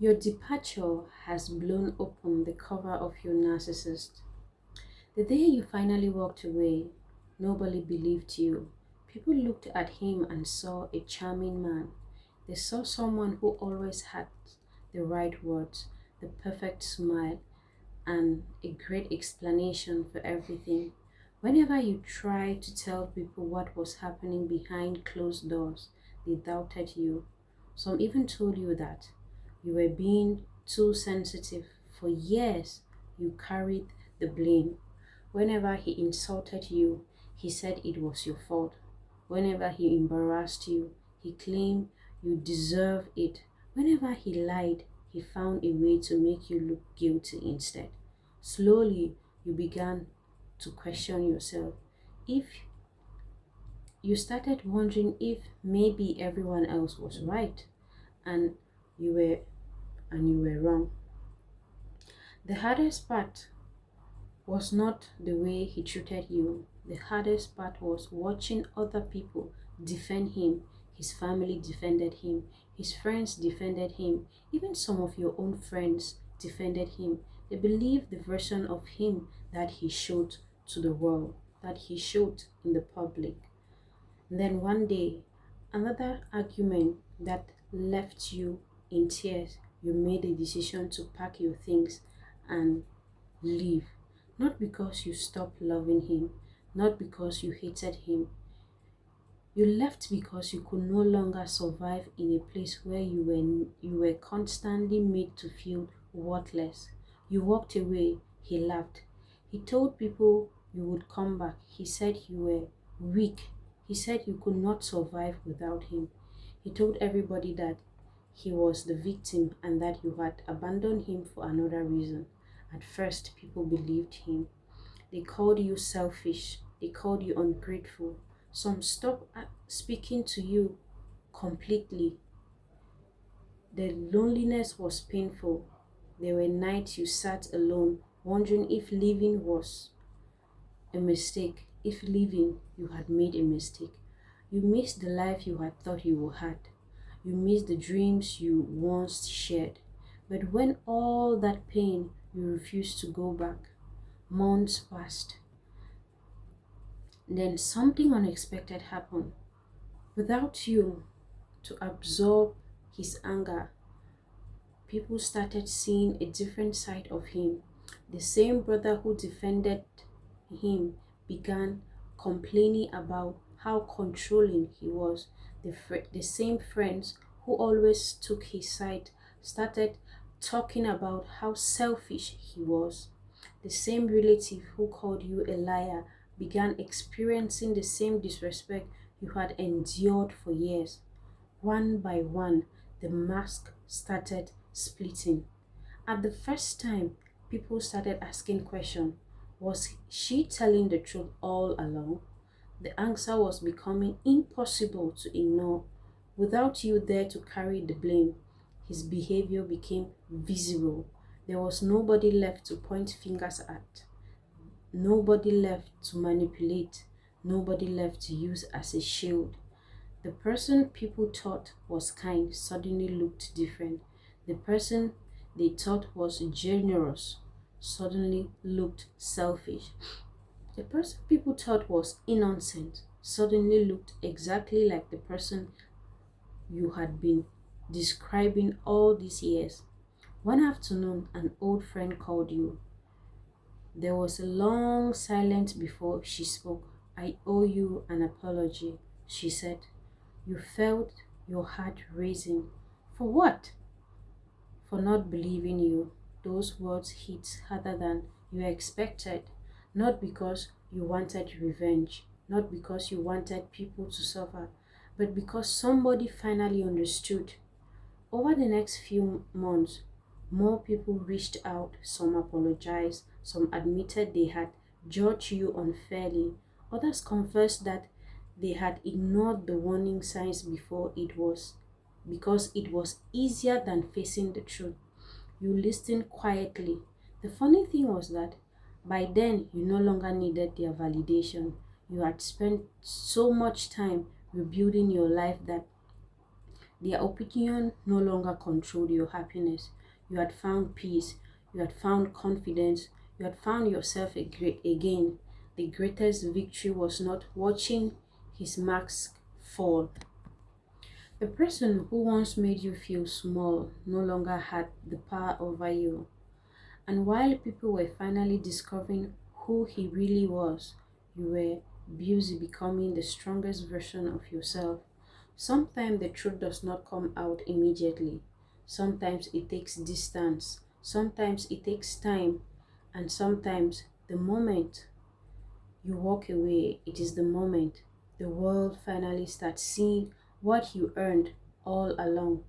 Your departure has blown open the cover of your narcissist. The day you finally walked away, nobody believed you. People looked at him and saw a charming man. They saw someone who always had the right words, the perfect smile, and a great explanation for everything. Whenever you tried to tell people what was happening behind closed doors, they doubted you. Some even told you that you were being too sensitive. For years, you carried the blame. Whenever he insulted you, he said it was your fault. Whenever he embarrassed you, he claimed you deserve it. Whenever he lied, he found a way to make you look guilty instead. Slowly, you began to question yourself. If you started wondering if maybe everyone else was right and you were you were wrong. The hardest part was not the way he treated you. The hardest part was watching other people defend him. His family defended him. His friends defended him. Even some of your own friends defended him. They believed the version of him that he showed to the world, that he showed in the public. And then one day, another argument that left you in tears, you made a decision to pack your things and leave. Not because you stopped loving him, not because you hated him. You left because you could no longer survive in a place where you were constantly made to feel worthless. You walked away, he laughed. He told people you would come back. He said you were weak. He said you could not survive without him. He told everybody that he was the victim and that you had abandoned him for another reason. At first, people believed him. They called you selfish. They called you ungrateful. Some stopped speaking to you completely. The loneliness was painful. There were nights you sat alone, wondering if leaving was a mistake, if leaving you had made a mistake. You missed the life you had thought you had. You missed the dreams you once shared. But when all that pain, you refused to go back. Months passed. Then something unexpected happened. Without you to absorb his anger, people started seeing a different side of him. The same brother who defended him began complaining about how controlling he was. The same friends who always took his side started talking about how selfish he was. The same relative who called you a liar began experiencing the same disrespect you had endured for years. One by one, the mask started splitting. At the first time, people started asking questions. Was she telling the truth all along? The answer was becoming impossible to ignore. Without you there to carry the blame, his behavior became visible. There was nobody left to point fingers at, nobody left to manipulate, nobody left to use as a shield. The person people thought was kind suddenly looked different. The person they thought was generous suddenly looked selfish. The person people thought was innocent suddenly looked exactly like the person you had been describing all these years. One afternoon, an old friend called you. There was a long silence before she spoke. I owe you an apology, she said. You felt your heart racing. For what? For not believing you. Those words hit harder than you expected. Not because you wanted revenge, not because you wanted people to suffer, but because somebody finally understood. Over the next few months, more people reached out, some apologized, some admitted they had judged you unfairly, others confessed that they had ignored the warning signs before it was because it was easier than facing the truth. You listened quietly. The funny thing was that by then you no longer needed their validation. You had spent so much time rebuilding your life that Their opinion no longer controlled your happiness. You had found peace, you had found confidence, you had found yourself again. The greatest victory was not watching his mask fall. The person who once made you feel small no longer had the power over you. And while people were finally discovering who he really was, you were busy becoming the strongest version of yourself. Sometimes the truth does not come out immediately. Sometimes it takes distance. Sometimes it takes time. And sometimes the moment you walk away, it is the moment the world finally starts seeing what you earned all along.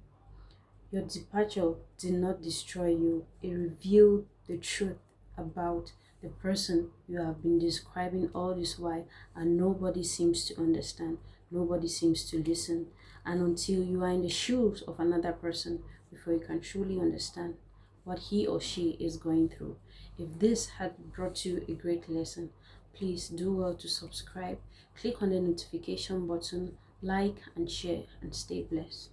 Your departure did not destroy you, it revealed the truth about the person you have been describing all this while, and nobody seems to understand, nobody seems to listen. And until you are in the shoes of another person, before you can truly understand what he or she is going through. If this had brought you a great lesson, please do well to subscribe, click on the notification button, like and share, and stay blessed.